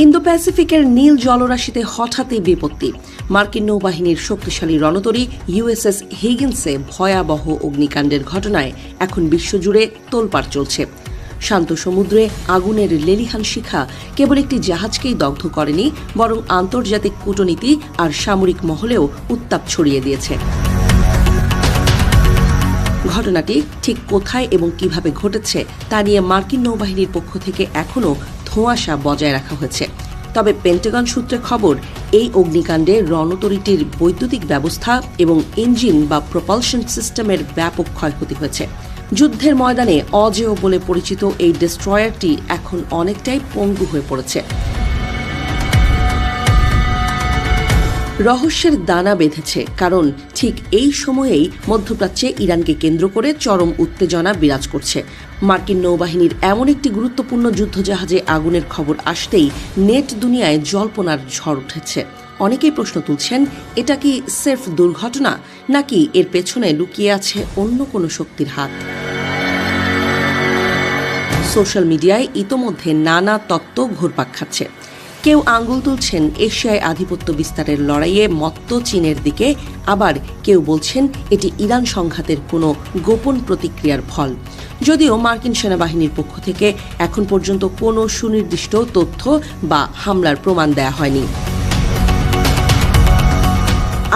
Indo প্যাসিফিকের নীল জলরাশিতে হঠাৎই বিপত্তি। মার্কিন নৌবাহিনীর শক্তিশালী রণতরী ইউএসএস হিগিন্সে ভয়াবহ অগ্নিকাণ্ডের ঘটনায় এখন বিশ্বজুড়ে তোলপাড় চলছে। শান্ত সমুদ্রে আগুনের লেলিহান শিখা কেবল একটি জাহাজকেই দগ্ধ করেনি, বরং আন্তর্জাতিক কূটনীতি আর সামরিক মহলেও উত্তাপ ছড়িয়ে দিয়েছে। ঘটনাটি ঠিক কোথায় এবং কিভাবে ঘটেছে তা নিয়ে মার্কিন নৌবাহিনীর পক্ষ থেকে এখনও ধোঁয়াশা বজায় রাখা হয়েছে। তবে পেন্টাগন সূত্রে খবর, এই অগ্নিকাণ্ডে রণতরীটির বৈদ্যুতিক ব্যবস্থা এবং ইঞ্জিন বা প্রপালশন সিস্টেমের ব্যাপক ক্ষয়ক্ষতি হয়েছে। যুদ্ধের ময়দানে অজেয় বলে পরিচিত এই ডেস্ট্রয়ারটি এখন অনেকটাই পঙ্গু হয়ে পড়েছে। রহস্যের দানা বেঁধেছে, কারণ ঠিক এই সময়েই মধ্যপ্রাচ্যে ইরানকে কেন্দ্র করে চরম উত্তেজনা বিরাজ করছে। মার্কিন নৌবাহিনীর এমন একটি গুরুত্বপূর্ণ যুদ্ধজাহাজে আগুনের খবর আসতেই নেট দুনিয়ায় জল্পনার ঝড় উঠেছে। অনেকেই প্রশ্ন তুলছেন, এটা কি সির্ফ দুর্ঘটনা, নাকি এর পেছনে লুকিয়ে আছে অন্য কোনো শক্তির হাত? সোশ্যাল মিডিয়ায় ইতোমধ্যে নানা তত্ত্ব ঘুরপাক খাচ্ছে। কেউ আঙ্গুল তুলছেন এশিয়ায় আধিপত্য বিস্তারের লড়াইয়ে মত্ত চীনের দিকে, আবার কেউ বলছেন এটি ইরান সংঘাতের কোনো গোপন প্রতিক্রিয়ার ফল। যদিও মার্কিন সেনাবাহিনীর পক্ষ থেকে এখন পর্যন্ত কোনো সুনির্দিষ্ট তথ্য বা হামলার প্রমাণ দেয়া হয়নি।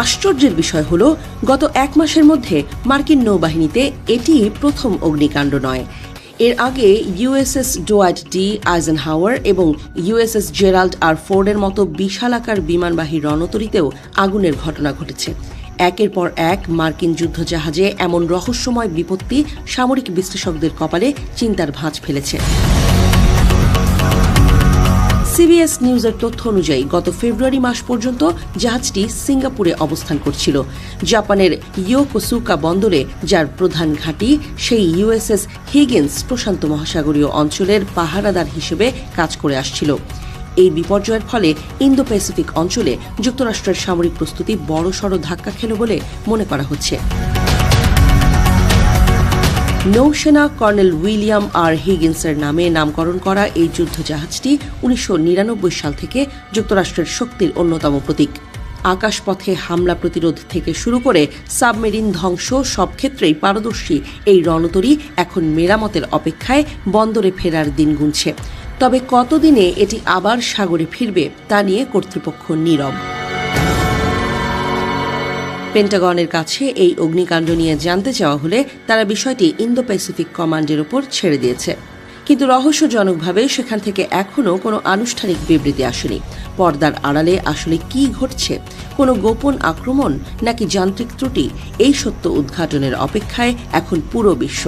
আশ্চর্যের বিষয় হল, গত এক মাসের মধ্যে মার্কিন নৌবাহিনীতে এটি প্রথম অগ্নিকাণ্ড নয়। এর আগে ইউএসএস ডোয়াইট ডি আইজেনহাওয়ার এবং ইউএসএস জেরাল্ড আর ফোর্ডের মতো বিশালাকার বিমানবাহী রণতরীতেও আগুনের ঘটনা ঘটেছে। একের পর এক মার্কিন যুদ্ধজাহাজে এমন রহস্যময় বিপত্তি সামরিক বিশ্লেষকদের কপালে চিন্তার ভাঁজ ফেলেছে। সিবিএস নিউজের তথ্য অনুযায়ী গত ফেব্রুয়ারি মাস পর্যন্ত জাহাজটি সিঙ্গাপুরে অবস্থান করছিল। জাপানের ইয়োকোসুকা বন্দরে, যার প্রধান ঘাঁটি, সেই ইউএসএস হিগিন্স প্রশান্ত মহাসাগরীয় অঞ্চলের পাহারাদার হিসেবে কাজ করে আসছিল। এই বিপর্যয়ের ফলে ইন্দো প্যাসিফিক অঞ্চলে যুক্তরাষ্ট্রের সামরিক প্রস্তুতি বড়সড় ধাক্কা খেল বলে মনে করা হচ্ছে। নৌসেনা কর্নেল উইলিয়াম আর হিগিন্সের নামে নামকরণ করা এই যুদ্ধজাহাজটি 1999 সাল থেকে যুক্তরাষ্ট্রের শক্তির অন্যতম প্রতীক। আকাশপথে হামলা প্রতিরোধ থেকে শুরু করে সাবমেরিন ধ্বংস সব ক্ষেত্রেই পারদর্শী এই রণতরী এখন মেরামতের অপেক্ষায় বন্দরে ফেরার দিন গুনছে। তবে কতদিনে এটি আবার সাগরে ফিরবে তা নিয়ে কর্তৃপক্ষ নীরব। পেন্টাগনের কাছে এই অগ্নিকাণ্ড নিয়ে জানতে চাওয়া হলে তারা বিষয়টি ইন্দো প্যাসিফিক কমান্ডের ওপর ছেড়ে দিয়েছে। কিন্তু রহস্যজনকভাবে সেখান থেকে এখনও কোনো আনুষ্ঠানিক বিবৃতি আসেনি। পর্দার আড়ালে আসলে কি ঘটছে, কোনো গোপন আক্রমণ নাকি যান্ত্রিক ত্রুটি, এই সত্য উদ্ঘাটনের অপেক্ষায় এখন পুরো বিশ্ব।